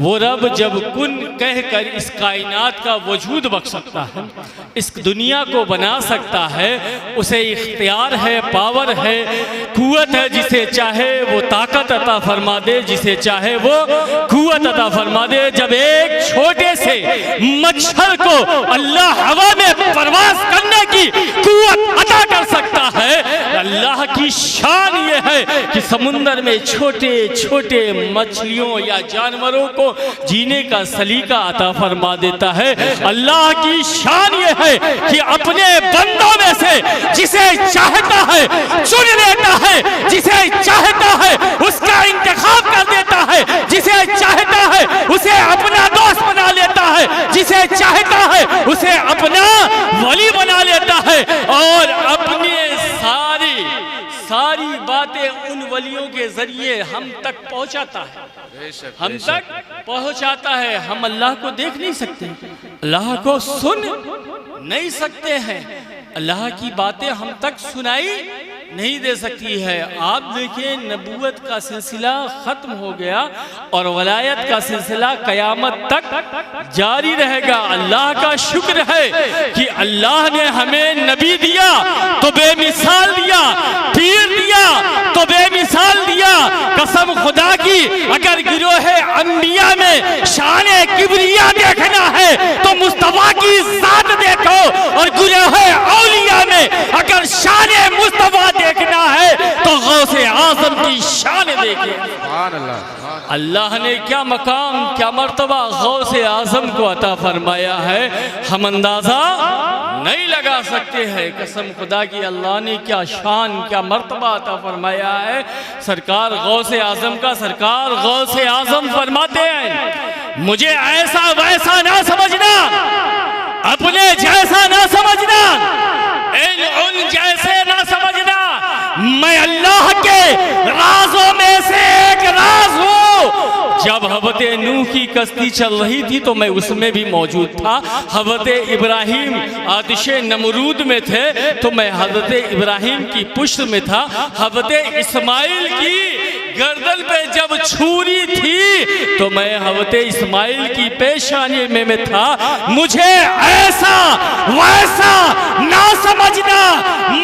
वो रब जब कुन कहकर इस कायनात का वजूद बख्श सकता है, इस दुनिया को बना सकता है, उसे इख्तियार है, पावर है, कुव्वत है। जिसे चाहे वो ताकत अता फरमा दे, जिसे चाहे वो कुव्वत अता फरमा दे। जब एक छोटे से मच्छर को अल्लाह हवा में परवाज करने की कुव्वत अता कर सकता है, अल्लाह की शान ये है कि समुंदर में छोटे छोटे मछलियों या जानवरों को जीने का सलीका अता फरमा देता है। अल्लाह की शान ये है कि अपने बंदों में से जिसे चाहता है चुन लेता है, जिसे चाहता है उसका इंतखाब कर देता है, जिसे चाहता है उसे अपना दोस्त बना लेता है, जिसे चाहता है उसे अपना वली बना लेता है और अपनी सारी बातें उन वलियों के जरिए हम तक पहुंचाता है, हम तक पहुंचाता है। हम अल्लाह को देख नहीं सकते, अल्लाह को सुन नहीं सकते हैं, अल्लाह की बातें हम तक सुनाई नहीं दे सकती है। आप देखिए, नबूवत का सिलसिला खत्म हो गया और वलायत का सिलसिला कयामत तक जारी रहेगा। अल्लाह का शुक्र है कि अल्लाह ने हमें नबी दिया तो बेमिसाल दिया, पीर दिया तो बेमिसाल दिया। कसम खुदा की, अगर गिरोहे अंबिया में शान किबरिया देखना है तो मुस्तफा की जात देखो, और गिरोहे औलिया में अगर शान मुस्तफा देखना है तो गौसे आजम की शान देखिए। अल्लाह ने क्या मकाम, क्या मर्तबा गौसे आजम को अता फरमाया है, हम अंदाजा नहीं लगा सकते हैं। कसम खुदा की, अल्लाह ने क्या शान, क्या मर्तबा अता फरमाया है सरकार गौसे आजम का। सरकार गौसे आजम फरमाते हैं, मुझे ऐसा वैसा ना समझना, अपने जैसा ना समझना, उन जैसे ना समझना, मैं अल्लाह के राजों में से एक राज हूँ। जब हज़रत नूह की कश्ती चल रही थी तो मैं उसमें भी मौजूद था। हज़रत इब्राहिम आतिश नमरूद में थे तो मैं हज़रत इब्राहिम की पुष्ट में था। हज़रत इस्माइल की गर्दन पे जब छुरी थी तो मैं हज़रत इस्माइल की पेशानी में था। मुझे ऐसा वैसा ना समझना,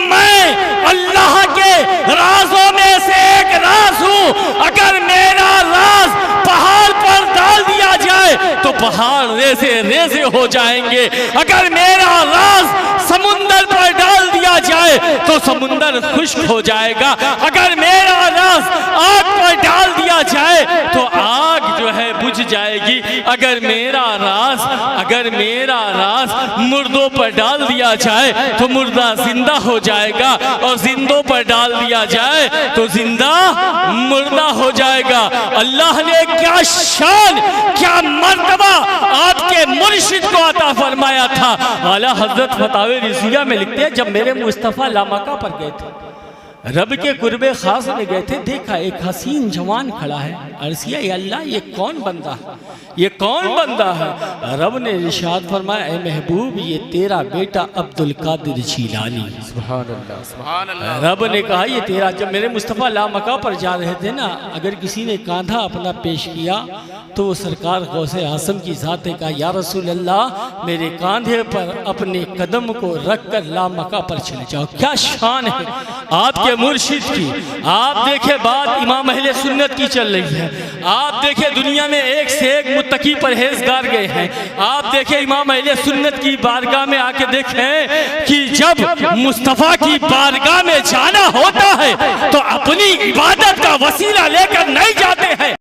मैं अल्लाह के राजों में से एक राज हूँ। अगर मेरा राज पहाड़ पर डाल दिया जाए तो पहाड़ रेसे रेसे हो जाएंगे। अगर मेरा राज समुंदर पर डाल दिया जाए तो समुंदर खुश्क हो जाएगा। अगर मेरा राज आग पर डाल दिया जाए तो आग जो है बुझ जाएगी। अगर मेरा राज मुर्दों पर डाल दिया जाए तो मुर्दा जिंदा हो जाएगा, और जिंदों पर डाल दिया जाए तो जिंदा मुर्दा हो जाएगा। अल्लाह ने क्या शान, क्या मर्तबा आपके मुर्शिद को अता फरमाया था। आला हजरत फतावे रिज़िया में लिखते हैं, जब मेरे मुस्तफ़ा लामका पर गए थे, रब के कुर्बे खास में गए थे, देखा एक हसीन जवान खड़ा है। अर्ज़ किया, या अल्लाह ये कौन बंदा है, ये कौन बंदा है। रब ने इरशाद फरमाया, ए महबूब ये तेरा बेटा अब्दुल कादिर जीलानी। सुभान अल्लाह, सुभान अल्लाह। रब ने कहा ये तेरा। जब मेरे मुस्तफ़ा लामका पर जा रहे थे ना, अगर किसी ने कांधा अपना पेश किया तो वो सरकार गौसे आज़म की ज़ात ने कहा, या रसूल अल्लाह मेरे कांधे पर अपने कदम को रख कर लामका पर चले जाओ। क्या शान है आपके मुर्शिद की। आप देखे बात इमाम अहले सुन्नत की चल रही है। आप देखे दुनिया में एक से एक मुत्तकी परहेजगार गए हैं। आप देखे इमाम अहले सुन्नत की बारगाह में आके देखें कि जब मुस्तफ़ा की बारगाह में जाना होता है तो अपनी इबादत का वसीला लेकर नहीं जाते हैं,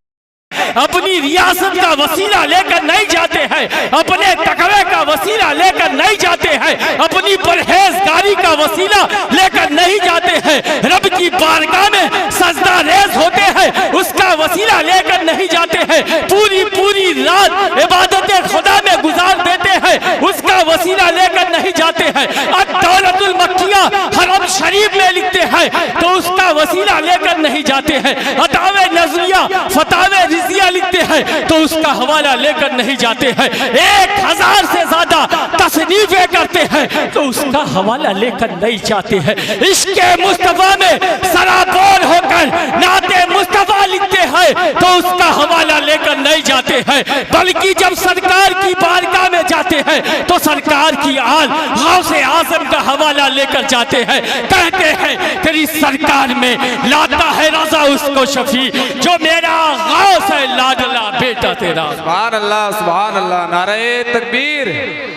अपनी रियासत का वसीला लेकर नहीं जाते हैं, अपने तकवे का वसीला लेकर नहीं जाते हैं, अपनी परहेजगारी का वसीला लेकर नहीं जाते हैं, रब की बारगाह में सजदा रेज होते हैं उसका वसीला लेकर नहीं जाते हैं, पूरी पूरी रात इबादत खुदा में गुजार देते हैं उसका वसीला लेकर नहीं जाते हैं। अद-दौलतुल मक्किया हरम शरीफ में लिखते हैं तो उसका वसीला लेकर नहीं जाते हैं। अतावे नज़रिया फतावे रिज़िया लिखते हैं तो उसका हवाला लेकर नहीं जाते हैं। 1000 से ज्यादा तसनीफें करते हैं तो उसका हवाला लेकर नहीं जाते हैं। इश्क़े मुस्तफ़ा में सराबोर होकर नाते मुस्तफा लिखते हैं तो उसका हवाला लेकर नहीं जाते हैं, बल्कि जब सरकार की बारगाह में जाते हैं तो सरकार की आल गौसे आजम का हवाला लेकर जाते हैं। कहते हैं तेरी सरकार में लाता है रजा उसको शफी जो मेरा गौस है लाडला बेटा तेरा। सुभान अल्लाह, नारे तकबीर,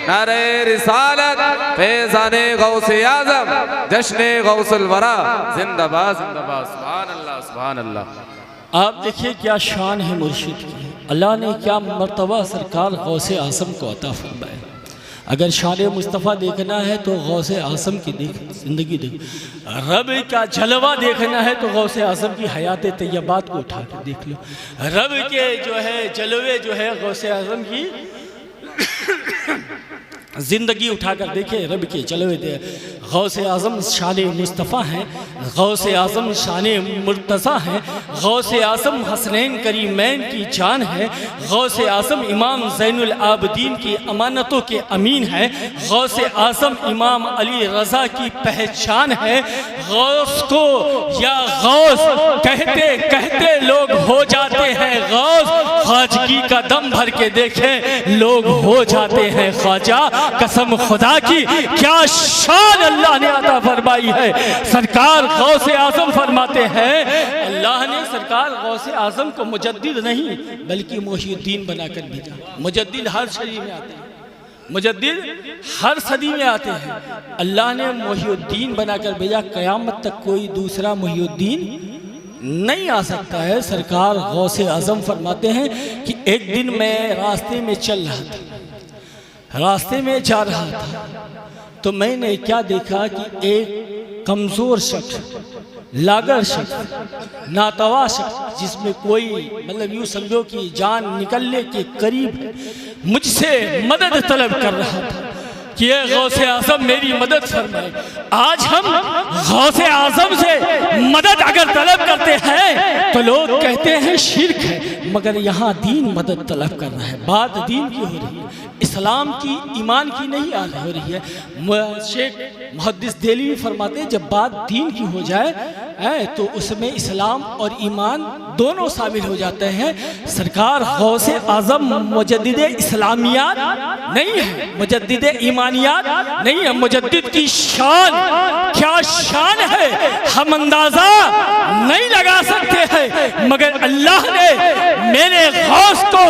नारे रिसालत, फैज़ाने गौसे आज़म, जश्ने गौसुल वरा, जिंदाबाद जिंदाबाद। सुभान अल्लाह। आप देखिए क्या शान है मुर्शिद की, अल्लाह ने क्या मर्तबा सरकार गौसे आज़म को अता फरमाया। अगर शान मुस्तफ़ा देखना है तो गौसे आज़म की ज़िंदगी देख, रब का जलवा देखना है तो गौसे आज़म की हयात तैयबात को उठा कर देख लो। रब के जो है जलवे जो है गौसे आज़म की ज़िंदगी उठाकर देखे, रब के जलवे दे। गौसे आज़म शान मुस्तफ़ा हैं, गौसे आज़म शान मुर्तज़ा हैं, गौसे आज़म हसनैन करीमैन की जान है, गौसे आज़म इमाम ज़ैनुल आबदीन की अमानतों के अमीन है, गौसे आज़म इमाम अली रज़ा की पहचान है। गौस को या गौस कहते कहते लोग हो जाते हैं गौस, ख्वाजगी का दम भर के देखें लोग हो जाते हैं ख्वाजा। कसम खुदा की क्या शान अल्लाह ने अता फरमाई है। सरकार गौसे आज़म फरमाते हैं, अल्लाह ने सरकार गौसे आज़म को मुजद्दिद नहीं बल्कि मोहिउद्दीन बनाकर भेजा। मुजद्दिद हर सदी में आते हैं, मुजद्दिद हर सदी में आते हैं। अल्लाह ने मोहिउद्दीन बनाकर भेजा, क़यामत तक कोई दूसरा मोहिउद्दीन नहीं आ सकता है। सरकार गौसे आज़म फरमाते हैं कि एक दिन मैं रास्ते में चल रहा था, रास्ते में जा रहा था तो मैंने क्या देखा कि एक कमज़ोर शख्स, लागर शख्स, नातवा शख्स जिसमें कोई मतलब यूँ समझो कि जान निकलने के करीब है, मुझसे मदद तलब कर रहा था कि ये गौसे आज़म मेरी मदद फरमाए। आज हम गौसे आज़म से मदद अगर तलब करते हैं तो लोग कहते हैं शिर्क है, मगर यहाँ दीन मदद तलब कर रहा है। बात दीन की हो रही है, इस्लाम की, ईमान की नहीं हो रही है। शेख मुहद्दिस देलवी फरमाते हैं जब बात दीन की हो जाए तो उसमें इस्लाम और ईमान दोनों शामिल हो जाते हैं। सरकार गौसे आज़म मुजद्दिद इस्लामियात नहीं है, मुजद्दिद ईमानियात नहीं है। मुजद्दिद की शान क्या शान है हम अंदाज़ा नहीं लगा सकते हैं, मगर अल्लाह ने मेरे गौस को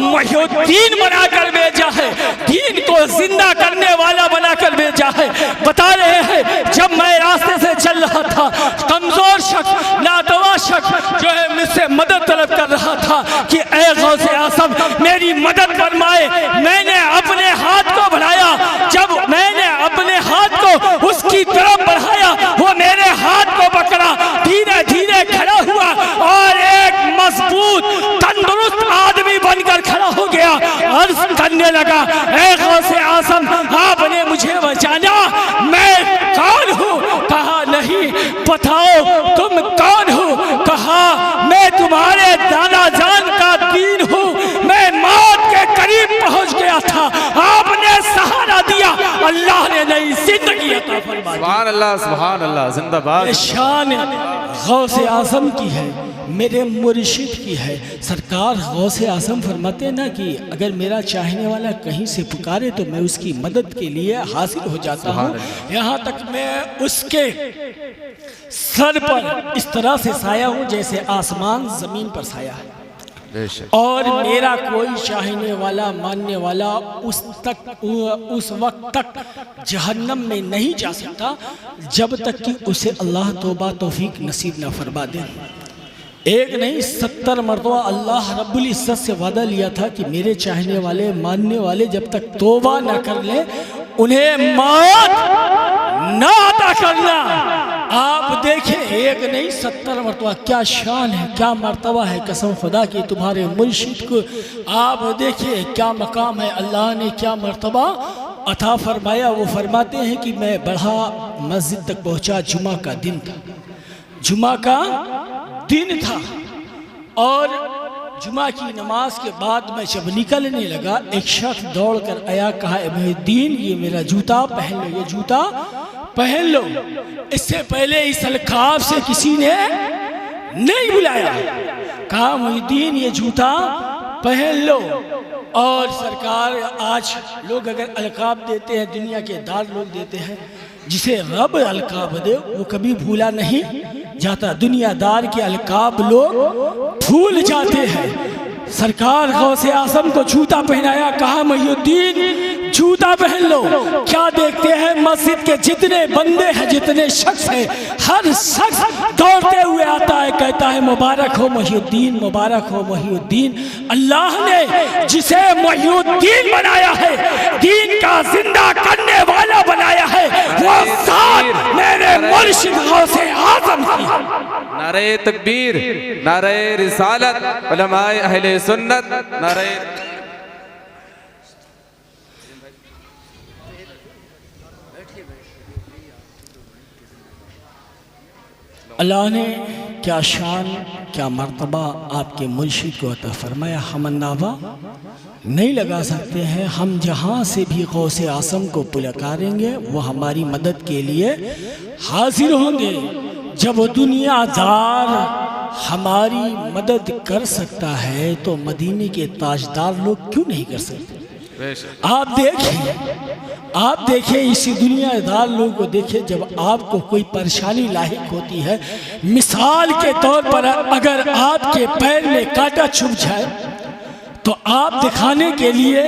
मोहिउद्दीन बनाकर भेजा है, दीन को जिंदा करने वाला बनाकर भेजा है। बता रहे हैं जब मैं रास्ते से चल रहा था, कमजोर शख्स, नातवा शख्स जो है मुझसे मदद तलब कर रहा था कि ऐ गौसे आज़म मेरी मदद फरमाए। मैंने अपने हाथ को बढ़ाया, जब मैंने अपने हाथ को उसकी तरफ बढ़ाया वो मेरे हाथ को पकड़ा, धीरे धीरे खड़ा हुआ और एक मजबूत तंदुरुस्त आदमी बनकर खड़ा हो गया। अर्ज करने लगा, ऐ गौसे आज़म आपने मुझे बचाना, मैं कौन हूँ? कहा नहीं। बताओ तुम कौन हो? कहा मैं तुम्हारे दादा जान का दीन हूँ। मैं मौत के करीब पहुँच गया था, आपने सहारा दिया, अल्लाह ने नई जिंदगी अता फरमाई। सुभान अल्लाह, सुभान अल्लाह, जिंदाबाद। शान गौसे आज़म की है, मेरे मुर्शिद की है। सरकार गौसे आज़म फरमाते ना कि अगर मेरा चाहने वाला कहीं से पुकारे तो मैं उसकी मदद के लिए हाजिर हो जाता हूँ। यहाँ तक मैं उसके सर पर इस तरह से साया हूँ जैसे आसमान ज़मीन पर साया है, और मेरा कोई चाहने वाला, मानने वाला उस वक्त तक जहन्नम में नहीं जा सकता जब तक कि उसे अल्लाह तौबा तौफीक नसीब न फरमा दे। एक नहीं 70 मरतबा अल्लाह रब्बुल इज़्ज़त से वादा लिया था कि मेरे चाहने वाले, मानने वाले जब तक तौबा न कर ले उन्हें मौत न अता करना। आप देखें एक नहीं 70 मरतबा, क्या शान है, क्या मर्तबा है कसम खुदा की तुम्हारे मुर्शिद को। आप देखिए क्या मकाम है, अल्लाह ने क्या मर्तबा अता फरमाया। वो फरमाते हैं कि मैं बढ़ा मस्जिद तक पहुँचा, जुमा का दिन था, जुमा का दिन था, और जुमा की नमाज के बाद मैं जब निकलने लगा एक शख्स दौड़ कर आया, कहा मुहिउद्दीन ये मेरा जूता पहन लो, ये जूता पहन लो। इससे पहले इस अलकाब से किसी ने नहीं बुलाया। कहा मुहिद्दीन ये जूता पहन लो। और सरकार आज लोग अगर अलकाब देते हैं, दुनिया के दार लोग देते हैं, जिसे रब अलकाब दे वो कभी भूला नहीं जाता। दुनियादार के अलकाब लोग भूल जाते हैं। सरकार गौसे आजम को जूता पहनाया। कहा मुहिद्दीन जूता पहन लो। क्या देखते हैं, मस्जिद के जितने बंदे हैं, जितने शख्स हैं, हर शख्स दौड़ते हुए आता है, कहता है मुबारक हो मुहिद्दीन, मुबारक हो मुहिद्दीन। अल्लाह ने जिसे मुहिद्दीन बनाया है, दीन का जिंदा करने वाला बनाया है, वो साथ मेरे मुर्शिद गौसे आजम की। नारे तकबीर, नारे रिसालत, उलमाए अहले सुन्नत, नारे। अल्लाह ने क्या शान, क्या मर्तबा आपके मुर्शिद को अता फरमाया। हम अंदाज़ा नहीं लगा सकते हैं। हम जहाँ से भी गौसे आज़म को पुकारेंगे वो हमारी मदद के लिए हाजिर होंगे। जब वो दुनियादार हमारी मदद कर सकता है तो मदीने के ताजदार लोग क्यों नहीं कर सकते? आप देखिए इसी दुनियादार लोगों को देखिए, जब आपको कोई परेशानी लाहिक होती है, मिसाल के तौर पर अगर आपके पैर में कांटा चुभ जाए तो आप दिखाने के लिए,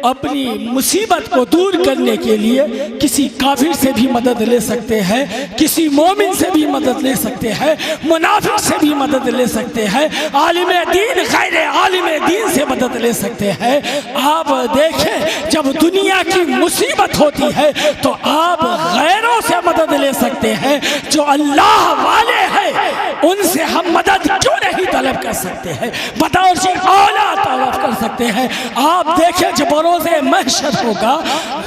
अपनी मुसीबत को दूर करने के लिए किसी काफिर से भी मदद ले सकते हैं, किसी मोमिन से भी मदद ले सकते हैं, मुनाफिक से भी मदद ले सकते हैं, आलिम दीन गैर आलिम दीन से मदद ले सकते हैं। आप देखें जब दुनिया की मुसीबत होती है तो आप गैरों से मदद ले सकते हैं। जो अल्लाह वाले हैं उनसे हम मदद क्यों नहीं तलब कर सकते हैं? बताओ जी, औला तलब कर सकते हैं। आप देखें जब रोज़े महशर होगा,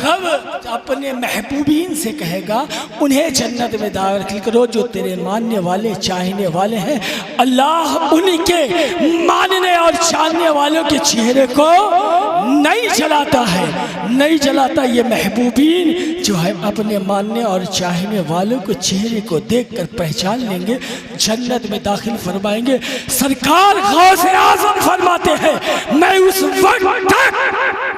रब अपने महबूबीन से कहेगा उन्हें जन्नत में दाखिल करो जो तेरे मानने वाले, चाहने वाले हैं। अल्लाह उनके मानने और चाहने वालों के चेहरे को नहीं जलाता है, नहीं जलाता। ये महबूबीन जो है अपने मानने और चाहने वालों के चेहरे को देखकर पहचान लेंगे, जन्नत में दाखिल फरमाएंगे। सरकार गौसे आज़म फरमाते हैं मैं उस वक्त तक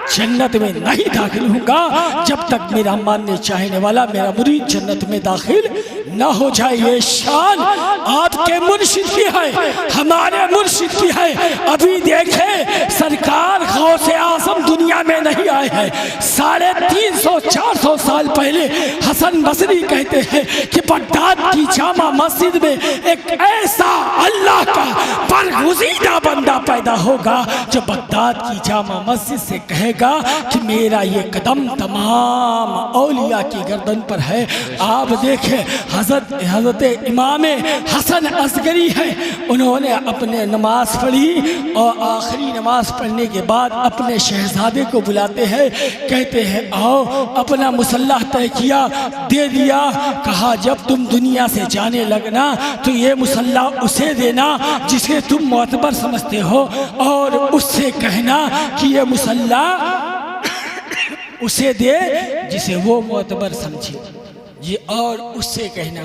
जन्नत में नहीं दाखिल होगा जब तक मेरा मानने चाहने वाला, मेरा मुरीद जन्नत में दाखिल ना हो जाए। ये शान आपके मुर्शिद की है, हमारे मुर्शिद की है। अभी देखें सरकार गौसे आज़म दुनिया में नहीं आए हैं। 350-400 साल पहले हसन बसरी कहते हैं कि बगदाद की जामा मस्जिद में एक ऐसा अल्लाह का बरगुज़ीदा बंदा पैदा होगा जो बगदाद की जामा मस्जिद से कहेगा कि मेरा ये कदम तमाम औलिया की गर्दन पर है। आप देखें हज़रत इमाम हसन असगरी है, उन्होंने अपने नमाज पढ़ी और आखिरी नमाज पढ़ने के बाद अपने शहजादे को बुलाते हैं, कहते हैं आओ, अपना मुसल्ला तय किया, दे दिया। कहा जब तुम दुनिया से जाने लगना तो ये मुसल्ला उसे देना जिसे तुम मोतबर समझते हो, और उससे कहना कि ये मुसल्ला उसे दे जिसे वो मोतबर समझे जी, और उससे कहना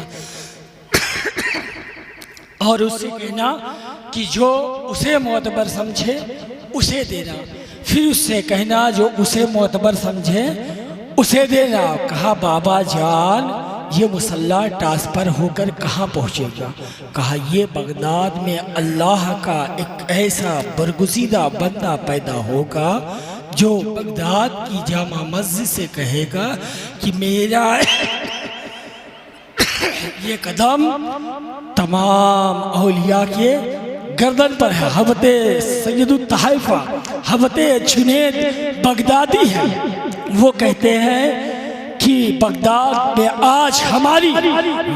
कि जो उसे मोतबर समझे उसे देना, फिर उससे कहना जो उसे मोतबर समझे उसे देना। कहा बाबा जान ये मुसल्ला ट्रांसफर होकर कहाँ पहुँचेगा? कहा ये बगदाद में अल्लाह का एक ऐसा बरगुज़ीदा बंदा पैदा होगा जो बगदाद की जामा मस्जिद से कहेगा कि मेरा ये कदम तमाम औलिया के गर्दन पर है। हज़रत सैयदुत तहफ़ा हज़रत जुनैद बगदादी है, वो कहते हैं कि बगदाद में आज हमारी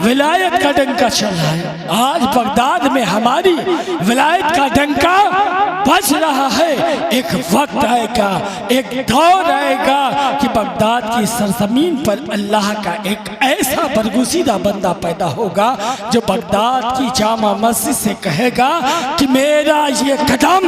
विलायत का डंका चल रहा है, आज बगदाद में हमारी विलायत का डंका बज रहा है। एक वक्त आएगा, एक दौर आएगा कि बगदाद की सरजमीन पर अल्लाह का एक ऐसा बरगुज़ीदा बंदा पैदा होगा जो बगदाद की जामा मस्जिद से कहेगा कि मेरा ये कदम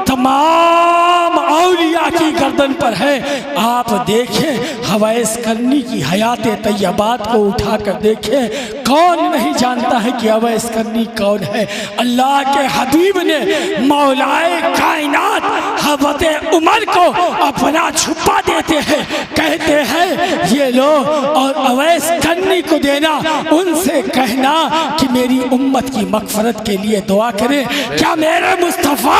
तमाम औलिया की गर्दन पर है। आप देखें हवैस करनी की हयात तैयबात को उठा कर देखें, कौन नहीं जानता है कि हवैस करनी कौन है। अल्लाह के हबीब ने मौलाए कायनात हज़रत उमर को अपना छुपा देते हैं, कहते हैं ये लो और अवैस करनी को देना, उनसे कहना कि मेरी उम्मत की मग़फ़िरत के लिए दुआ करें। क्या मेरे मुस्तफ़ा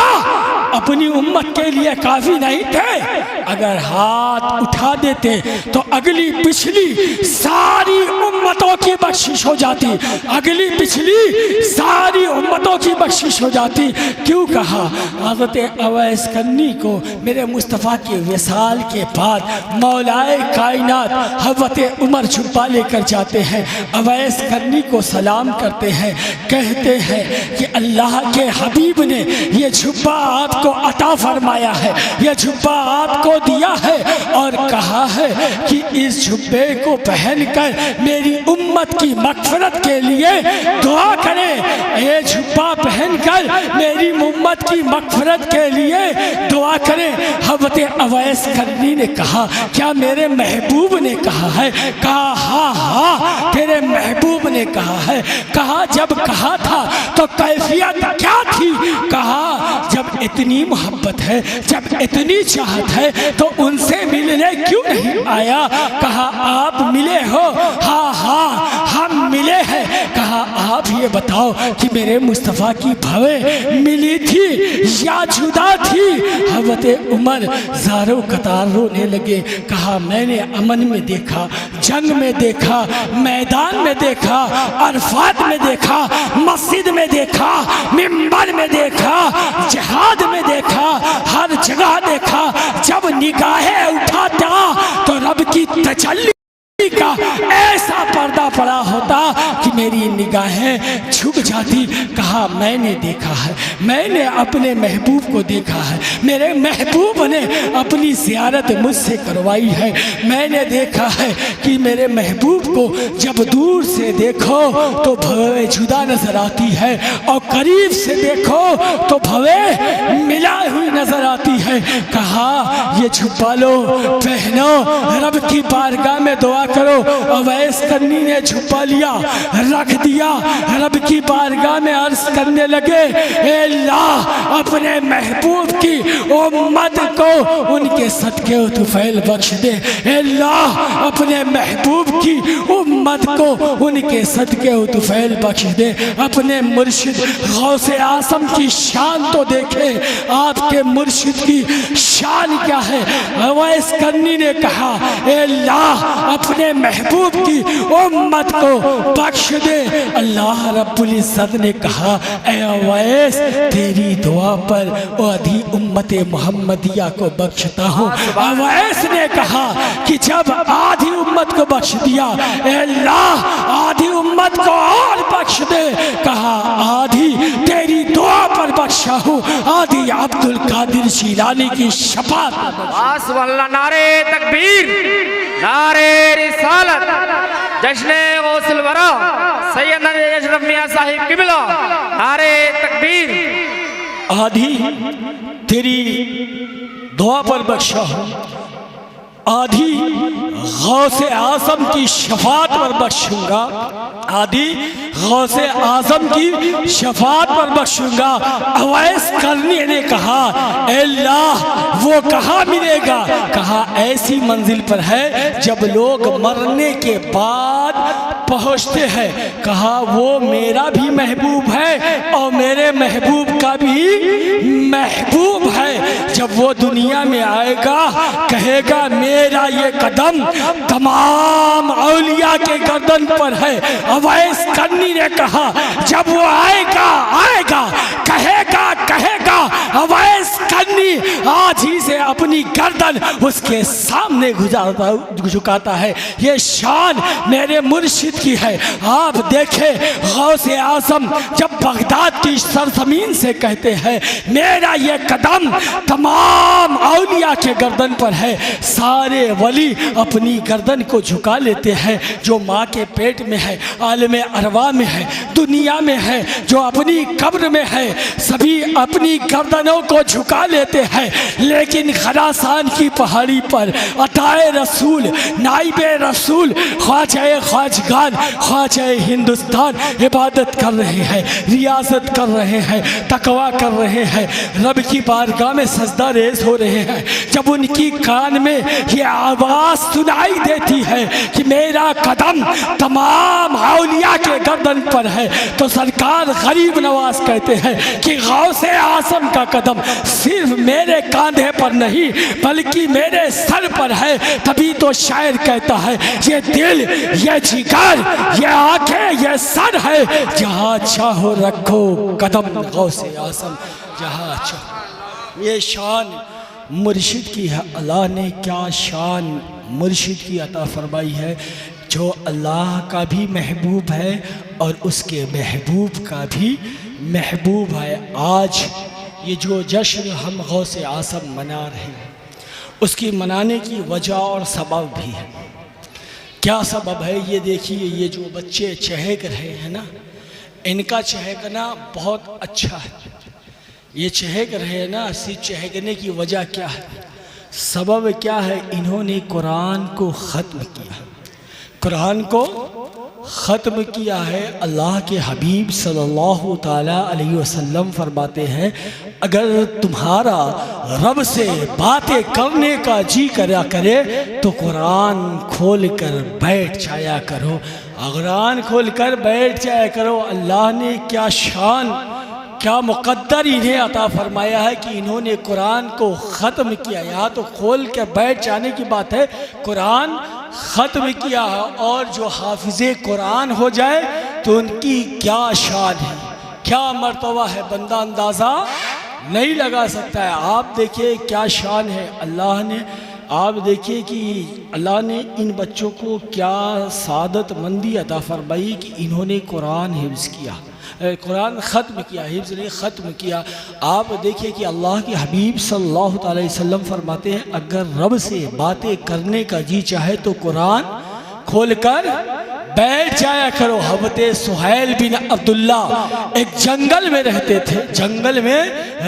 अपनी उम्मत के लिए काफ़ी नहीं थे? अगर हाथ उठा देते तो अगली पिछली सारी उम्मतों की बख्शिश हो जाती, अगली पिछली सारी उम्मतों की बख्शिश हो जाती। क्यों कहा? हज़रत अवैस करनी को मेरे मुस्तफ़ा के विसाल के बाद मौलाए कायनात हज़रत उमर छुपा लेकर जाते हैं। अवैस करनी को सलाम करते हैं, कहते हैं कि अल्लाह के हबीब ने ये छुपा आपको अता फरमाया है, ये छुपा आपको दिया है और कहा है कि इस छुपे को पहनकर मेरी उम्मत की मग़फ़िरत के लिए दुआ करें। ये छुपा पहनकर मेरी उम्मत की मग़फ़िरत के लिए दुआ करें। हज़रत अवैस करनी ने कहा क्या मेरे महबूब ने कहा है? कहा हाँ हाँ तेरे महबूब ने कहा है। कहा जब कहा था तो कैफियत क्या थी? कहा जब इतनी मोहब्बत है, जब इतनी चाहत है तो उनसे मिलने क्यों नहीं आया? कहा आप मिले हो? हाँ हाँ हम मिले हैं। कहा आप ये बताओ कि मेरे मुस्तफ़ा की भवें मिली थी या जुदा थी? हज़रत उमर ज़ारो कतार रोने लगे। कहा मैंने अमन में देखा, जंग में देखा, मैदान में देखा, अरफात में देखा, मस्जिद में देखा, मिंबर में देखा, जिहाद में देखा, हर जगह देखा। जब निगाहें उठाता तो रब की तजल्ली का ऐसा पर्दा पड़ा होता कि मेरी निगाहें झुक जाती। कहा मैंने देखा है, मैंने अपने महबूब को देखा है, मेरे महबूब ने अपनी ज़ियारत मुझसे करवाई है। मैंने देखा है कि मेरे महबूब को जब दूर से देखो तो भवे जुदा नजर आती है और करीब से देखो तो भवे मिला हुई नजर आती है। कहा ये छुपा लो, पहनो, रब की बारगाह में दुआ करो। अवैस करनी ने छुपा लिया, रख दिया, रब की बारगाह में अर्ज करने लगे ए अल्लाह अपने महबूब की उम्मत को उनके सदके तुफैल बख्श दे। ए अल्लाह अपने महबूब की उम्मत को उनके सदके तुफैल बख्श दे। अपने मुर्शिद गौसे आसम की शान तो देखे, आपके मुर्शिद की शान क्या है? अवैस करनी ने कहा ए अल्लाह अपने महबूब की उम्मत को बख्श दे। अल्लाह रब्बुल इज्जत ने कहा ए अवैस तेरी दुआ पर आधी उम्मत मोहम्मदिया को बख्शता हूँ। अवैस ने कहा कि जब आधी उम्मत को बख्श दिया ए अल्लाह आधी उम्मत को और बख्श दे। कहा आधी तेरी दुआ पर बख्शा हूँ, आधी अब्दुल कादिर शीलानी की शफात। नारे तकबीर, नारे रिसालत, जश्न गौसुल वरा सैयद अशरफ मियां साहिब किबला, नारे तकबीर। आधी तेरी दुआ पर बख्शा हूँ, आधी गौसे आज़म की शफात पर बख्शूंगा, आधी गौसे आज़म की शफात पर बख्शूंगा। अवैस करनी ने कहा अल्लाह वो कहाँ मिलेगा? कहा ऐसी मंजिल पर है जब लोग मरने के बाद पहुँचते हैं। कहा वो मेरा भी महबूब है और मेरे महबूब का भी महबूब है। जब वो दुनिया में आएगा कहेगा मेरा ये कदम तमाम औलिया के गर्दन पर है। अवैस करनी ने कहा जब वो आएगा कहेगा अवैस करनी आज ही से अपनी गर्दन उसके सामने झुकाता है। ये शान मेरे मुर्शिद की है। आप देखें गौसे आज़म जब बगदाद की सरजमीन से कहते हैं मेरा ये कदम तमाम औलिया औलिया के गर्दन पर है। सारे वली अपनी गर्दन को झुका लेते हैं। जो माँ के पेट में है, आलम अरवा में है, दुनिया में है, जो अपनी कब्र में है, सभी अपनी गर्दनों को झुका लेते हैं। लेकिन खरासान की पहाड़ी पर अताए रसूल, नाइबे रसूल, ख्वाजा ख्वाजगान, ख्वाजा हिंदुस्तान इबादत कर रहे हैं, रियाजत कर रहे हैं, तकवा कर रहे हैं, रब की बारगाह में सजदा रेज़ हो रहे हैं। जब उनकी कान में ये आवाज़ सुनाई देती है कि मेरा कदम तमाम औलिया के गर्दन पर है, तो सरकार गरीब नवाज कहते हैं कि गौसे आज़म का कदम सिर्फ मेरे कांधे पर नहीं बल्कि मेरे सर पर है। तभी तो शायर कहता है ये दिल, ये जिगर, ये आंखें, ये सर है, जहाँ चाहो रखो कदम गौसे आज़म जहाँ चाहो। ये शान मुर्शिद की है। अल्लाह ने क्या शान मुर्शिद की अता फरमाई है, जो अल्लाह का भी महबूब है और उसके महबूब का भी महबूब है। आज ये जो जश्न हम गौसे आज़म मना रहे हैं, उसकी मनाने की वजह और सबब भी है। क्या सबब है ये देखिए, ये जो बच्चे चहक रहे हैं ना, इनका चहकना बहुत अच्छा है। ये चहक रहे हैं ना, सिर्फ चहकने की वजह क्या है, सबब क्या है, इन्होंने कुरान को ख़त्म किया। कुरान को ख़त्म किया है। अल्लाह के हबीब सल्लल्लाहु ताला अलैहि वसल्लम फरमाते हैं, अगर तुम्हारा रब से बातें करने का जी करा करे तो कुरान खोल कर बैठ जाया करो, कुरान खोल कर बैठ जाया करो। अल्लाह ने क्या शान, क्या मुक़द्दर इन्हें अता फरमाया है कि इन्होंने कुरान को ख़त्म किया। यहाँ तो खोल के बैठ जाने की बात है, कुरान ख़त्म किया। और जो हाफिज़े कुरान हो जाए तो उनकी क्या शान है, क्या मर्तबा है, बंदा अंदाज़ा नहीं लगा सकता है। आप देखिए क्या शान है अल्लाह ने। आप देखिए कि अल्लाह ने इन बच्चों को क्या सादत मंदी अता फरमाई कि इन्होंने कुरान हिफ्ज़ किया, कुरान ख़त्म किया, हिफ्ज़ नहीं ख़त्म किया। आप देखिए कि अल्लाह के हबीब सल्लल्लाहु अलैहि वसल्लम फरमाते हैं, अगर रब से बातें करने का जी चाहे तो कुरान खोल कर बैठ जाया करो। हज़रत सुहैल बिन अब्दुल्ला एक जंगल में रहते थे, जंगल में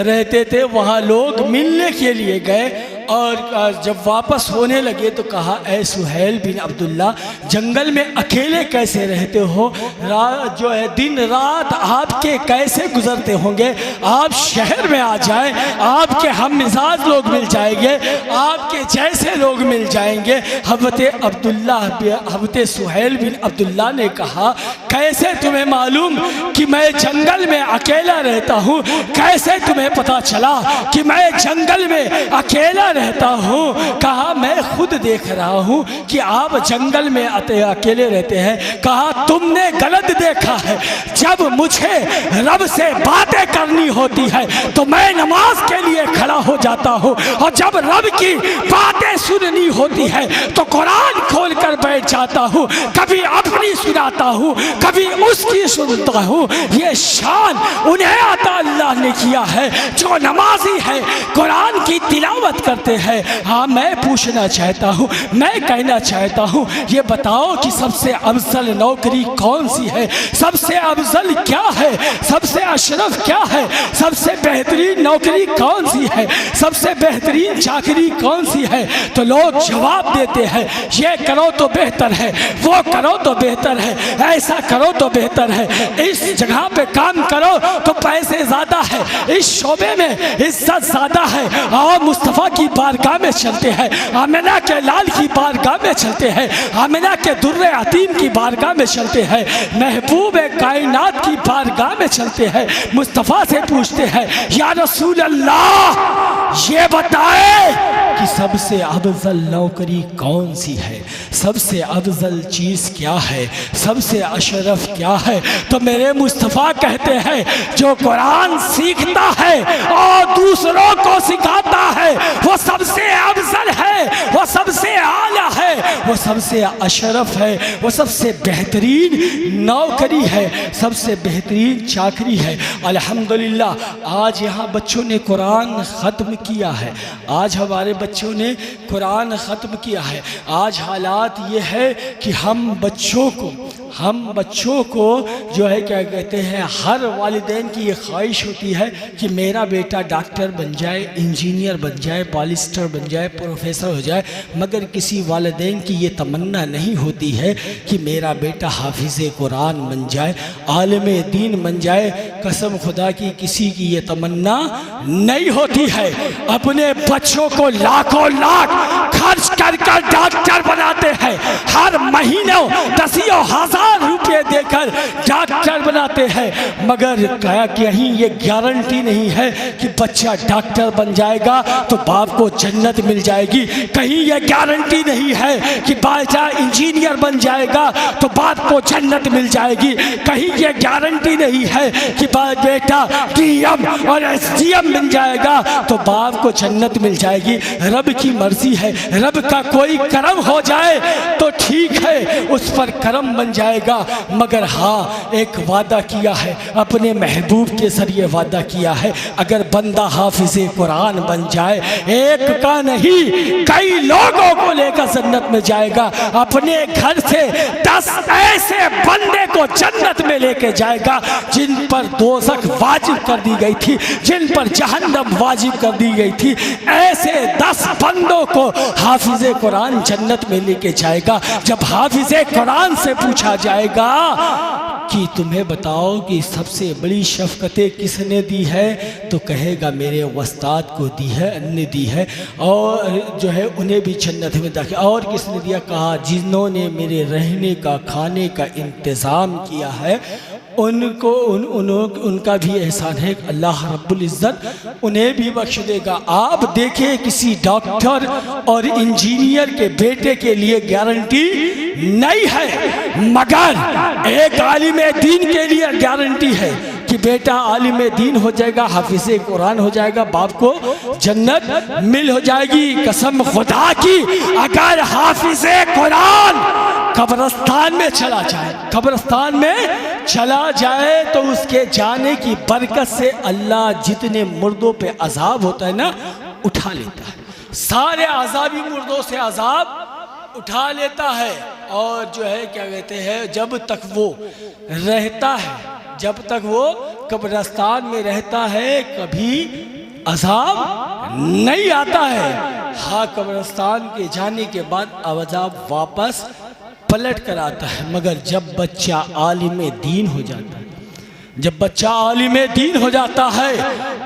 रहते थे। वहाँ लोग मिलने के लिए गए और जब वापस होने लगे तो कहा, ऐ सुहैल बिन अब्दुल्ला, जंगल में अकेले कैसे रहते हो, रात जो है दिन रात आपके कैसे गुजरते होंगे, आप शहर में आ जाएं, आपके हम मिजाज लोग मिल जाएंगे, आपके जैसे लोग मिल जाएंगे। हज़रत सुहैल बिन अब्दुल्ला ने कहा, कैसे तुम्हें मालूम कि मैं जंगल में अकेला रहता हूँ, कैसे तुम्हें पता चला कि मैं जंगल में अकेला रहता हूँ। कहा, मैं खुद देख रहा हूँ कि आप जंगल में अकेले रहते हैं। कहा, तुमने गलत देखा है। जब मुझे रब से बातें करनी होती है तो मैं नमाज के लिए खड़ा हो जाता हूँ, और जब रब की बातें सुननी होती है तो कुरान खोल कर बैठ जाता हूँ। कभी अपनी सुनाता हूँ, कभी उसकी सुनता हूँ। ये शान उन्हें अता अल्लाह ने किया है जो नमाजी है, कुरान की तिलावत करते हैं। हाँ, मैं पूछना चाहता हूँ, मैं कहना चाहता हूँ, ये बताओ कि सबसे अफजल नौकरी कौन सी है, सबसे अफजल क्या है, सबसे अशरफ क्या है, सबसे बेहतरीन नौकरी कौन सी है, सबसे बेहतरीन चाकरी कौन सी है। तो लोग जवाब देते हैं, ये करो तो बेहतर है, वो करो तो बेहतर है, ऐसा करो तो बेहतर है, इस जगह पे काम करो तो पैसे ज़्यादा है, इस शोबे में इज्जत ज़्यादा है। और मुस्तफ़ा की बारगाह में चलते हैं, आमिना के लाल की बारगाह में चलते हैं, आमिना के दुर्रे अतीम की बारगाह में चलते हैं, महबूब कायनात की बारगाह में चलते हैं। मुस्तफ़ा से पूछते हैं, या रसूल अल्लाह, ये बताए कि सबसे अफजल नौकरी कौन सी है, सबसे अफजल चीज़ क्या है, सबसे अशरफ क्या है। तो मेरे मुस्तफ़ा कहते हैं, जो कुरान सीखता है और दूसरों को सिखाता है वो सबसे अफजल है, वो सबसे आला है, वो सबसे अशरफ है, वो सबसे बेहतरीन नौकरी है, सबसे बेहतरीन चाकरी है। अल्हम्दुलिल्लाह आज यहाँ बच्चों ने कुरान ख़त्म किया है, आज हमारे बच्चों ने कुरान ख़त्म किया है। आज हालात ये है कि हम बच्चों को जो है क्या कहते हैं, हर वालिदैन की ये ख्वाहिश होती है कि मेरा बेटा डॉक्टर बन जाए, इंजीनियर बन जाए, पॉलिस्टर बन जाए, प्रोफेसर हो जाए, मगर किसी वालिदैन की ये तमन्ना नहीं होती है कि मेरा बेटा हाफिज़ कुरान बन जाए, आलिम दीन बन जाए। कसम खुदा की किसी की ये तमन्ना नहीं होती है। अपने बच्चों को लाखों लाख खर्च कर डॉक्टर बनाते हैं, हर महीने 10,000 रुपये देकर डॉक्टर बनाते हैं, मगर कहीं ये गारंटी नहीं है कि बच्चा डॉक्टर बन जाएगा तो बाप को जन्नत मिल जाएगी। कहीं ये गारंटी नहीं है कि बच्चा इंजीनियर बन जाएगा तो बाप को जन्नत मिल जाएगी। कहीं ये गारंटी नहीं है कि बेटा डीएम और एसडीएम बन जाएगा तो बाप को जन्नत मिल जाएगी। रब की मर्जी है, रब का कोई करम हो जाए तो ठीक है, उस पर करम बन जाएगा। मगर हाँ, एक वादा किया है, अपने महबूब के जरिए वादा किया है, अगर बंदा हाफिज़े कुरान बन जाए, एक का नहीं कई लोगों को लेकर जन्नत में जाएगा। अपने घर से 10 ऐसे बंदे को जन्नत में लेके जाएगा जिन पर दोज़ख वाजिब कर दी गई थी, जिन पर जहन्नम वाजिब कर दी गई थी। ऐसे 10 बंदों को हाफिज़े कुरान जन्नत में लेके जाएगा। जब हाफिज़े कुरान से पूछा जाएगा कि तुम्हें बताओ कि सबसे बड़ी शफ़क़तें किसने दी है, तो कहेगा मेरे उस्ताद को दी है, अन्य दी है, और जो है उन्हें भी जन्नत में दाखिल। और किसने दिया? कहा जिन्होंने मेरे रहने का, खाने का इंतज़ाम किया है, उनको उनका भी एहसान है, अल्लाह रब्बुल इज़्ज़त उन्हें भी बख्श देगा। आप देखिए किसी डॉक्टर और इंजीनियर के बेटे के लिए गारंटी नहीं है, मगर एक आलिम दीन के लिए गारंटी है कि बेटा आलिम दीन हो जाएगा, हाफिज़े कुरान हो जाएगा, बाप को जन्नत मिल हो जाएगी। कसम खुदा की, अगर हाफिज़े कुरान कब्रिस्तान में चला जाए, कब्रिस्तान में चला जाए तो उसके जाने की बरकत से अल्लाह जितने मुर्दों पे अजाब होता है ना, उठा लेता है। सारे अजाबी मुर्दों से अजाब उठा लेता है। और जो है क्या कहते हैं, जब तक वो रहता है, जब तक वो कब्रिस्तान में रहता है, कभी अजाब नहीं आता है। हाँ, कब्रिस्तान के जाने के बाद अजाब वापस पलट कर आता है। मगर जब बच्चा आलिम दीन हो जाता है, जब बच्चा आलिम दीन हो जाता है,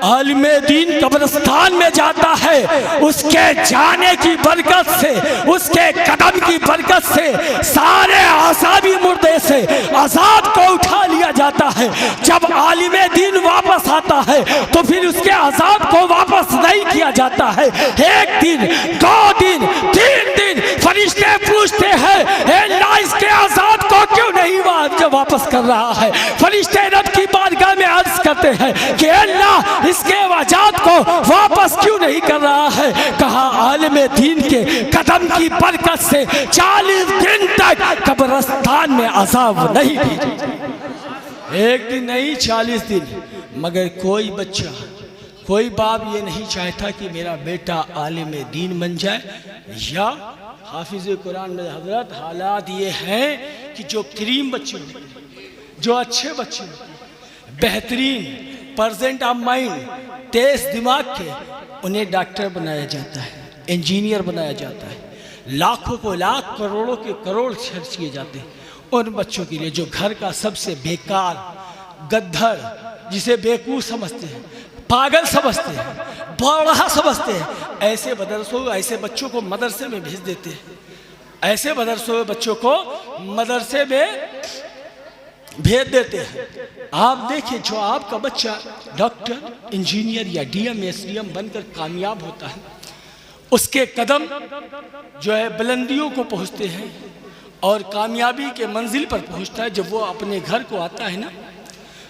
आलिम दीन कब्रिस्तान में जाता है, उसके जाने की बरकत से, उसके कदम की बरकत से सारे आसाबी मुर्दे से अजाब को उठा लिया जाता है। जब आलिम दीन वापस आता है तो फिर उसके अजाब को वापस नहीं किया जाता है। 1 दिन, 2 दिन, 3 दिन फरिश्ते पूछते हैं, अल्लाह इसके अजाब को क्यों नहीं वापस कर रहा है? फरिश्ते रब की बारगाह में अर्ज करते हैं कि अल्लाह इसके वजात को वापस क्यों नहीं कर रहा है? कहा आलिम दीन के कदम की बरकत से 40 दिन तक कब्रिस्तान में अजाब नहीं भेजा। 1 दिन नहीं, 40 दिन। मगर कोई बच्चा, कोई बाप ये नहीं चाहता कि मेरा बेटा आलिम दीन बन जाए या हाफिज़े कुरान में। हजरत हालात ये हैं कि जो करीम बच्चे होते हैं, जो अच्छे बच्चे होते हैं, बेहतरीन परसेंट ऑफ माइंड, तेज दिमाग के, उन्हें डॉक्टर बनाया जाता है, इंजीनियर बनाया जाता है, लाखों को लाख, करोड़ों के करोड़ खर्च किए जाते हैं उन बच्चों के लिए जो घर का सबसे बेकार, गद्दर, जिसे बेवकूफ़ समझते हैं, पागल समझते हैं, बड़ा समझते हैं, ऐसे मदरसों, ऐसे बच्चों को मदरसे में भेज देते हैं। ऐसे मदरसों में बच्चों को मदरसे में भेज देते हैं। आप देखिए, जो आपका बच्चा डॉक्टर, इंजीनियर या डीएम, एसडीएम बनकर कामयाब होता है, उसके कदम जो है बुलंदियों को पहुंचते हैं और कामयाबी के मंजिल पर पहुंचता है। जब वो अपने घर को आता है ना,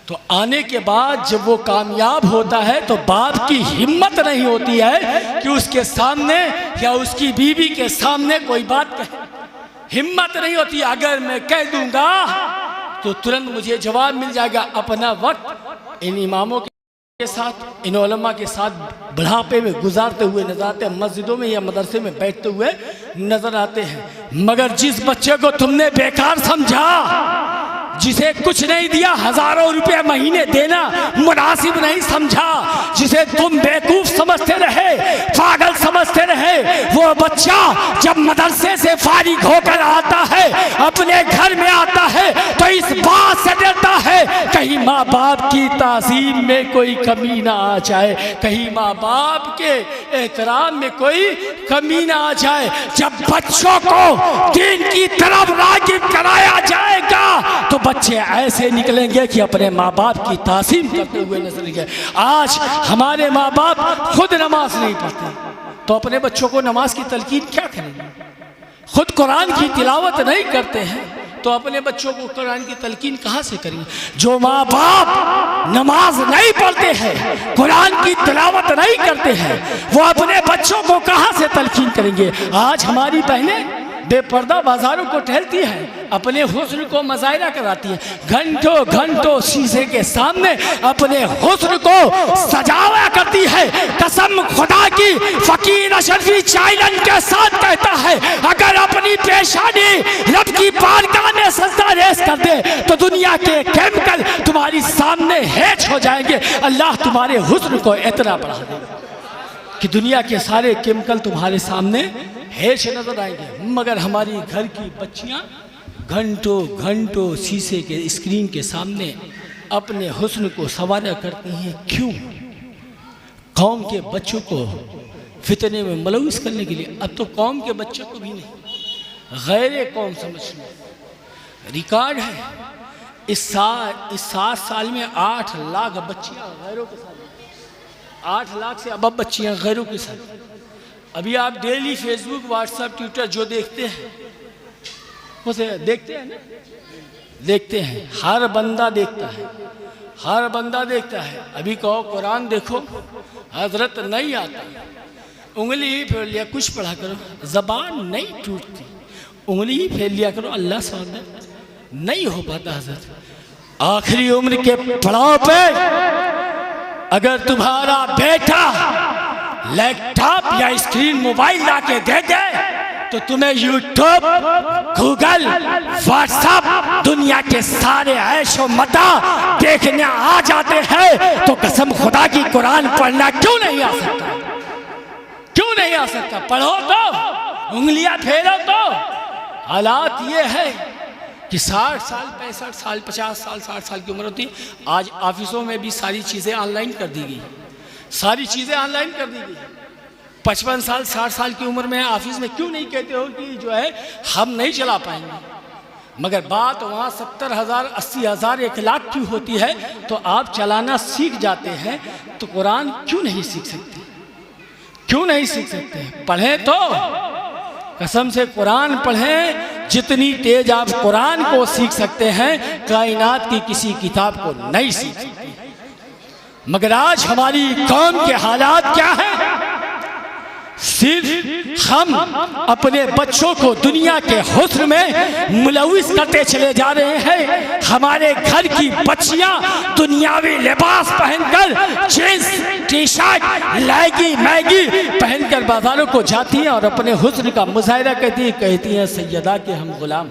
तो आने के बाद जब वो कामयाब होता है तो बाप की हिम्मत नहीं होती है कि उसके सामने या उसकी बीवी के सामने कोई बात कहे। हिम्मत नहीं होती। अगर मैं कह दूंगा तो तुरंत मुझे जवाब मिल जाएगा। अपना वक्त इन इमामों के साथ, इन उलमा के साथ बुढ़ापे में गुजारते हुए नजर आते हैं, मस्जिदों में या मदरसे में बैठते हुए नजर आते हैं। मगर जिस बच्चे को तुमने बेकार समझा, जिसे कुछ नहीं दिया, हजारों रुपए महीने देना मुनासिब नहीं समझा, जिसे तुम बेवकूफ समझते रहे, पागल समझते रहे, वो बच्चा जब मदरसे से फारिग होकर आता है, अपने घर में आता है, तो इस बात से डरता है कहीं माँ बाप की ताज़ीम में कोई कमी ना आ जाए, कहीं माँ बाप के एहतराम में कोई कमी ना आ जाए। जब बच्चों को दीन की तरफ राग़िब कराया जाएगा तो बच्चे ऐसे निकलेंगे कि अपने माँ बाप की ताज़ीम करते हुए नजर आएंगे। आज हमारे माँ बाप खुद नमाज नहीं पढ़ते तो अपने बच्चों को नमाज की तलकीन क्या करेंगे? खुद कुरान की तिलावत नहीं करते हैं तो अपने बच्चों को कुरान की तलकीन कहाँ से करेंगे? जो माँ बाप नमाज नहीं पढ़ते हैं, कुरान की तिलावत नहीं करते हैं, वो अपने बच्चों को कहाँ से तलकीन करेंगे? आज हमारी बहनें बेपर्दा बाजारों को टहलती हैं, अपने हुस्न को मज़ाहिरा कराती हैं, घंटों घंटों शीशे के सामने अपने हुस्न को सजावा करती है। कसम खुदा की, फकीर अशरफी चाइलन के साथ कहता है, अगर अपनी पेशानी रब की बारगाह में सजदा रेज़ कर दे तो दुनिया के केमिकल तुम्हारी सामने हेच हो जाएंगे। अल्लाह तुम्हारे हुस्न को इतना बढ़ा देगा कि दुनिया के सारे केमिकल तुम्हारे सामने हेच नजर आएंगे। मगर हमारी घर की बच्चियां घंटों घंटों शीशे के स्क्रीन के सामने अपने हुस्न को सवारा करती हैं। क्यों? कौम के बच्चों को फितने में मुलविस करने के लिए। अब तो कौम के बच्चों को भी नहीं, गैर कौम समझना। रिकॉर्ड है इस 7 साल में 8 लाख बच्चियां गैरों के साथ, 8 लाख से अब बच्चियां गैरों के साथ। अभी आप डेली फेसबुक, व्हाट्सएप, ट्विटर जो देखते हैं, उसे देखते हैं ना, देखते हैं, हर बंदा देखता है, हर बंदा देखता है। अभी कहो कुरान देखो, हजरत नहीं आता, उंगली ही फेर लिया, कुछ पढ़ा करो, जबान नहीं टूटती, उंगली ही फेर लिया करो, अल्लाह सामने नहीं हो पाता। हजरत आखिरी उम्र के पड़ाव पे अगर तुम्हारा बेटा लैपटॉप या स्क्रीन मोबाइल ला के दे दे तो तुम्हें यूट्यूब, गूगल, व्हाट्सएप, दुनिया के सारे ऐशो मता देखने आ जाते हैं। तो कसम खुदा की कुरान पढ़ना क्यों नहीं आ सकता? क्यों नहीं आ सकता? पढ़ो तो, उंगलियां फेरो तो। हालात ये है कि 60 साल, 65 साल, 50 साल, 60 साल की उम्र होती। आज ऑफिसों में भी सारी चीज़ें ऑनलाइन कर दी गई, सारी चीज़ें ऑनलाइन कर दी गई। 55 साल, 60 साल की उम्र में ऑफिस में क्यों नहीं कहते हो कि जो है हम नहीं चला पाएंगे? मगर बात वहाँ 70,000, 80,000, 1 लाख की होती है तो आप चलाना सीख जाते हैं। तो कुरान क्यों नहीं सीख सकते? क्यों नहीं सीख सकते? पढ़ें तो, कसम से कुरान पढ़ें। जितनी तेज आप कुरान को सीख सकते हैं, कायनात की किसी किताब को नहीं सीख सकते। मगर आज हमारी कौम के हालात क्या हैं? सिर्फ हम अपने बच्चों को दुनिया के हुस्न में मुलविस करते चले जा रहे हैं। हमारे घर की बच्चियां दुनियावी लिबास पहनकर, जींस, टी शर्ट, लैगी मैगी पहनकर बाजारों को जाती हैं और अपने हुस्न का मुजाहिरा कहती हैं सैयदा के हम गुलाम,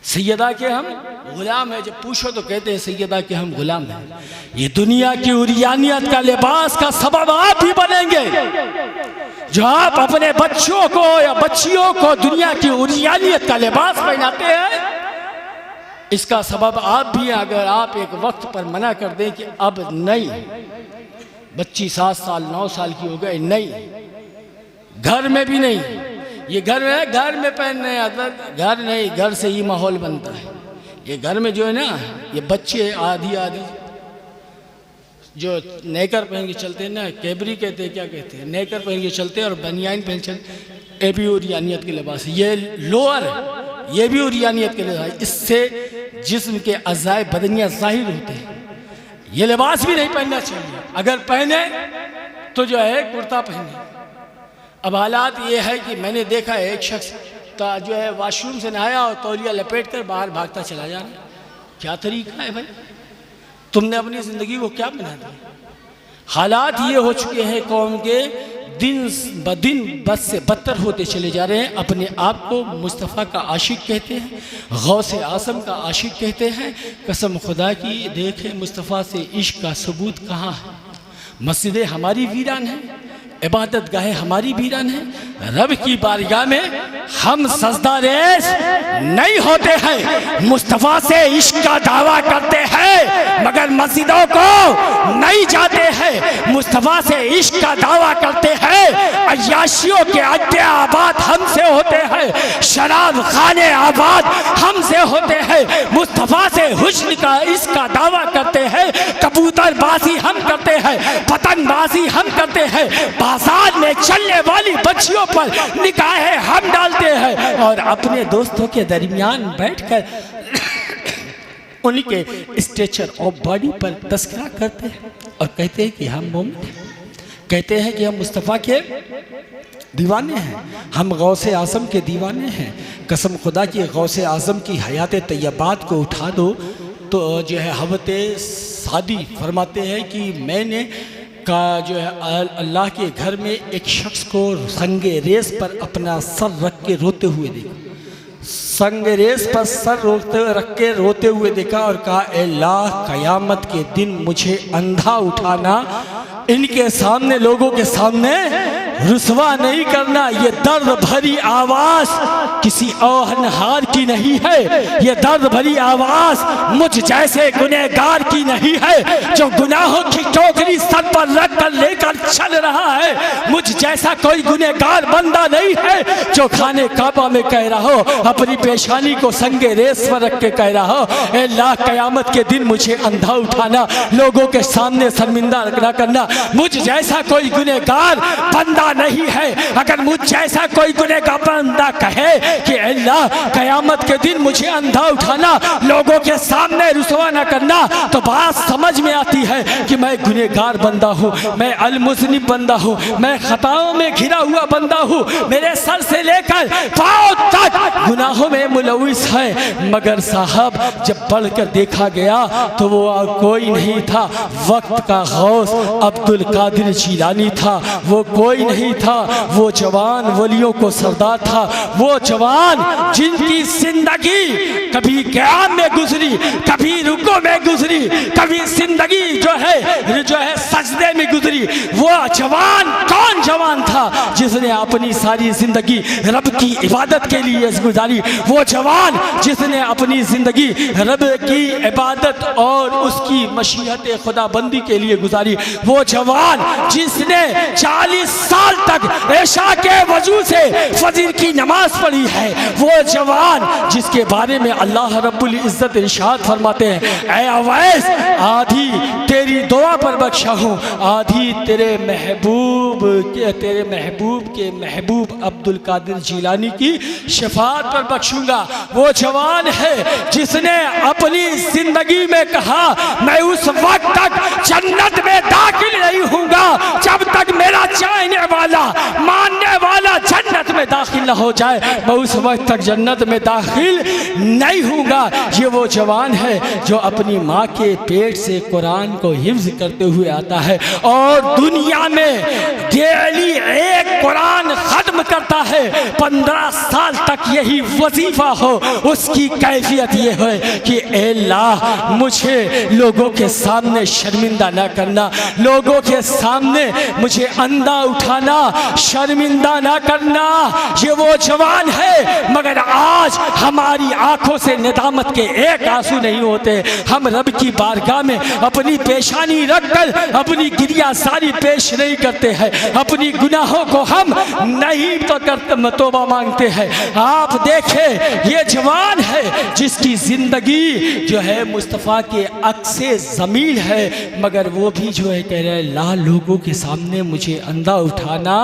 सैयदा के हम गुलाम है। जब पूछो तो कहते हैं सैयदा के हम गुलाम हैं। ये दुनिया की उरियानियत का लिबास का सबब आप ही बनेंगे। जो आप अपने बच्चों को या बच्चियों को दुनिया की उरियानियत का लिबास पहनाते हैं, इसका सबब आप भी। अगर आप एक वक्त पर मना कर दें कि अब नहीं, बच्ची 7 साल 9 साल की हो गई, नहीं, घर में भी नहीं, ये घर में पहनने आता, घर नहीं, घर से ही माहौल बनता है। ये घर में जो है ना, ये बच्चे आधी जो नेकर पहन के चलते हैं ना, कैबरी कहते हैं, क्या कहते हैं, नेकर पहन के चलते हैं और बनियान पहन चलते, ये भी उरियानियत के लिबास है। ये लोअर, ये भी उरियानियत के लिबास है। इससे जिस्म के अज़ाए बदनियाँ ज़ाहिर होते हैं। ये लिबास भी नहीं पहनना चाहिए। अगर पहने तो जो है कुर्ता पहने, अब हालात ये है कि मैंने देखा है एक शख्स का जो है वॉशरूम से नहाया और तौलिया लपेट कर बाहर भागता चला जा रहा है। क्या तरीका है भाई? तुमने अपनी ज़िंदगी को क्या बना दिया? हालात ये हो चुके हैं कौम के, दिन ब दिन बद से बदतर होते चले जा रहे हैं। अपने आप को मुस्तफ़ा का आशिक कहते हैं, गौसे आज़म का आशिक कहते हैं। कसम खुदा की देखें मुस्तफ़ा से इश्क का सबूत कहाँ है? मस्जिदें हमारी वीरान हैं, इबादत गाहें हमारी वीरान हैं। रब की बारगाह में हम सजदा रेज़ नहीं होते हैं। मुस्तफ़ा से इश्क का दावा करते हैं मगर मस्जिदों को नहीं जाते हैं। मुस्तफ़ा से इश्क का दावा करते हैं, अय्याशियों के अड्डे आबाद हमसे होते हैं, शराब खाने आबाद हमसे होते हैं। मुस्तफ़ा से हुस्न का इसका दावा करते हैं, कबूतरबाजी हम करते हैं, पतंगबाजी हम करते हैं, बाजार में चलने वाली बच्चियों पर निगाहें हम डालते हैं और अपने दोस्तों के दरमियान बैठकर उनके स्ट्रेचर और बॉडी पर तस्करा करते हैं और कहते हैं कि हम मोमिन हैं, कहते हैं कि हम मुस्तफ़ा के दीवाने हैं, हम गौसे आज़म के दीवाने हैं। कसम खुदा की गौसे आज़म की हयात तैयबात को उठा दो तो जो है हवते सादी फरमाते हैं कि मैंने का जो है अल्लाह के घर में एक शख्स को संगे रेस पर अपना सर रख के रोते हुए देखा, संगे रेस पर सर रख के रोते हुए देखा और कहा अल्लाह क़यामत के दिन मुझे अंधा उठाना, इनके सामने लोगों के सामने रुसवा नहीं करना। ये दर्द भरी आवाज़ किसी औहनहार की नहीं है, ये दर्द भरी आवाज़ मुझ जैसे गुनहगार की नहीं है जो गुनाहों की टोकरी सर पर रख कर लेकर चल रहा है। मुझ जैसा कोई गुनहगार बंदा नहीं है जो खाने काबा में कह रहा हो, अपनी पेशानी को संगे रेस पर रख के कह रहा हो अल्लाह क़यामत के दिन मुझे अंधा उठाना, लोगों के सामने शर्मिंदा न करना। मुझ जैसा कोई गुनहगार बंदा नहीं है। अगर मुझ जैसा कोई गुनहगार बंदा कहे कि अल्लाह क़यामत के दिन मुझे अंधा उठाना, लोगों के सामने रुसवा न करना, तो बात समझ में आती है कि मैं गुनहगार बंदा हूँ, मैं अलमुज़निब बंदा हूँ, मैं खताओं में घिरा हुआ बंदा हूँ, मेरे सर से लेकर पाँव तक गुनाहों में मुलविस है। मगर साहब जब बढ़कर देखा गया तो वो कोई नहीं था, वक्त का गौस अब्दुल कादिर जीलानी था, वो कोई नहीं था, वो जवान वलियों को सरदार था, वो जवान जिनकी जिंदगी कभी क़याम में गुजरी, कभी रुको में गुजरी, कभी जिंदगी जो है सजदे में गुजरी। वो जवान कौन जवान था जिसने अपनी सारी जिंदगी रब की इबादत के लिए गुजारी? वो जवान जिसने अपनी जिंदगी रब की इबादत और उसकी मशीहत खुदाबंदी के लिए गुजारी। वो जवान जिसने 40 साल तक ऐशा के वजू से फजर की नमाज पढ़ी है। वो जवान जिसके बारे में अल्लाह रब्बुल इज़्ज़त इरशाद फरमाते हैं, ऐ अवैस आधी तेरी दुआ पर बख्शा हूँ, आधी तेरे महबूब के महबूब अब्दुल कादिर जीलानी की शफाअत पर बख्शूंगा। वो जवान है जिसने अपनी जिंदगी में कहा मैं उस वक्त तक जन्नत में दाखिल नहीं हूँगा जब तक मेरा चाहने वाला मानने वाला जन्नत में दाखिल न हो जाए, मैं उस वक्त तक जन्नत में दाखिल नहीं हूँगा। ये वो जवान है जो अपनी माँ के पेट से कुरान को हिफ्ज करते हुए आता है और दुनिया में डेली एक कुरान खत्म करता है। 15 साल तक यही वजीफा हो, उसकी कैफियत ये है कि अल्लाह मुझे लोगों के सामने शर्मिंदा न करना, लोगों के सामने मुझे अंधा उठाना, शर्मिंदा न करना। ये वो जवान है मगर आज हमारी आंखों से निदामत के एक आंसू नहीं होते। हम रब की बारगाह में अपनी पेशानी रखकर अपनी गिरिया सारी पेश नहीं करते हैं, अपनी गुनाहों को हम नहीं कहीं तो तौबा मांगते हैं। आप देखें ये जवान है जिसकी ज़िंदगी जो है मुस्तफ़ा के अक्से ज़मीन है, मगर वो भी जो है कह रहे हैं ला लोगों के सामने मुझे अंधा उठाना,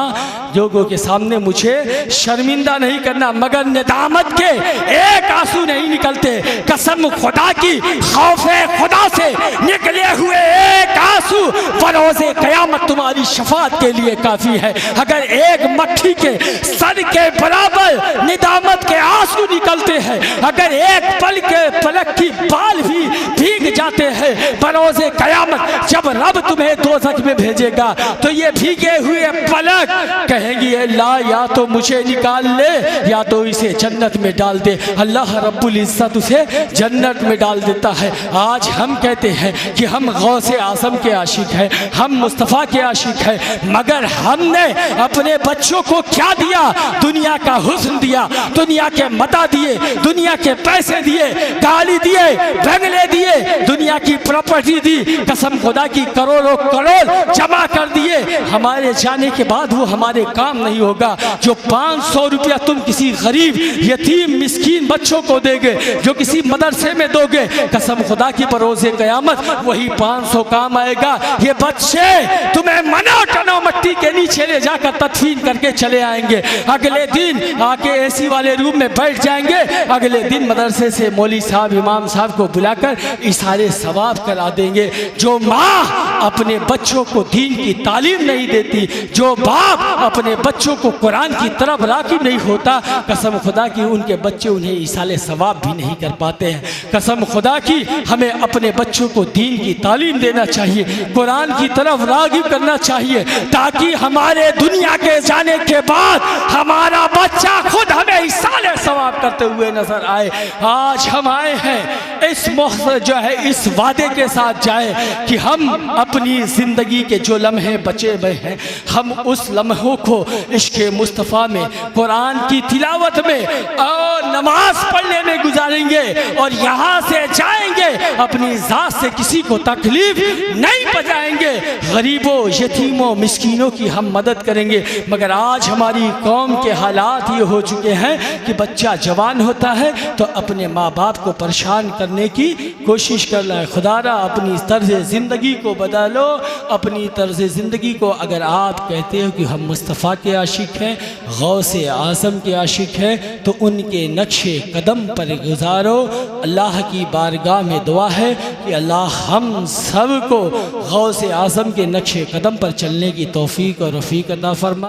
लोगों के सामने मुझे शर्मिंदा नहीं करना, मगर निदामत के एक आंसू नहीं निकलते। कसम खुदा की, खौफे खुदा से निकले हुए एक आंसू बरोज़े क़यामत तुम्हारी शफात के लिए काफ़ी है। अगर एक मक्खी के सर के बराबर निदामत के आंसू निकलते हैं, अगर एक पल के पलक की बाल भी भीग जाते हैं बरोज़े क़यामत जब रब तुम्हें दोज़ख में भेजेगा, तो ये भीगे हुए पलक कहेंगी अल्लाह या तो मुझे निकाल ले या तो इसे जन्नत में डाल दे। अल्लाह रब्बुल इज़्ज़त उसे जन्नत में डाल देता है। आज हम कहते हैं कि हम गौसे आज़म के आशिक हैं, हम मुस्तफ़ा के आशिक हैं, मगर हमने अपने बच्चों को क्या दिया? दुनिया का हुस्न दिया, दुनिया के मता दिए, दुनिया के पैसे दिए, गाड़ी दिए, बंगले दिए, दुनिया की प्रॉपर्टी दी, कसम खुदा की करोड़ों करोड़ जमा कर दिए। हमारे जाने के बाद वो हमारे काम नहीं होगा। जो 500 रुपया तुम किसी गरीब यतीम मिस्कीन बच्चों को देंगे, जो किसी मदरसे में दोगे, कसम खुदा की बरोज़े क़यामत वही 500 काम आएगा। ये बच्चे तुम्हें मनो टनो मट्टी के नीचे ले जाकर तदफीन करके चले आएंगे। अगले दिन आके एसी वाले रूम में बैठ जाएंगे, अगले दिन मदरसे से मौली साहब इमाम साहब को बुलाकर इशारे सवाब करा देंगे। जो माँ अपने बच्चों को दीन की तालीम नहीं देती, जो बाप अपने बच्चों को कुरान की तरफ राग़िब नहीं होता, कसम खुदा की उनके बच्चे उन्हें इशारे सवाब भी नहीं कर पाते हैं। कसम खुदा की हमें अपने बच्चों को दीन की तालीम देना चाहिए, कुरान की तरफ राग़िब करना चाहिए, ताकि हमारे दुनिया के जाने के बाद हमारा बच्चा खुद हमें इशारे सवाब करते हुए नजर आए। आज हम आए हैं इस जो है इस वादे के साथ जाए कि हम अपनी ज़िंदगी के जो लम्हे बचे हुए हैं, हम उस लम्हों को इश्क़ मुस्तफ़ा में, कुरान की तिलावत में और नमाज पढ़ने में गुजारेंगे, और यहाँ से जाएंगे अपनी ज़ात से किसी को तकलीफ नहीं पहुँचाएंगे, गरीबों यतीमों मिस्कीनों की हम मदद करेंगे। मगर आज हमारी कौम के हालात ये हो चुके हैं कि बच्चा जवान होता है तो अपने माँ बाप को परेशान करने की कोशिश कर रहा है। खुदारा अपनी तर्ज़ ज़िंदगी को बदलो, अपनी तर्ज़ ज़िंदगी को। अगर आप कहते हो कि हम मुस्तफ़ा के आशिक हैं, गौसे आज़म के आशिक हैं, तो उनके नक्शे कदम पर गुजारो। अल्लाह की बारगाह में दुआ है कि अल्लाह हम सब को गौसे आज़म के नक्शे कदम पर चलने की तौफ़ीक़ और रफ़ीक़ अता फरमा।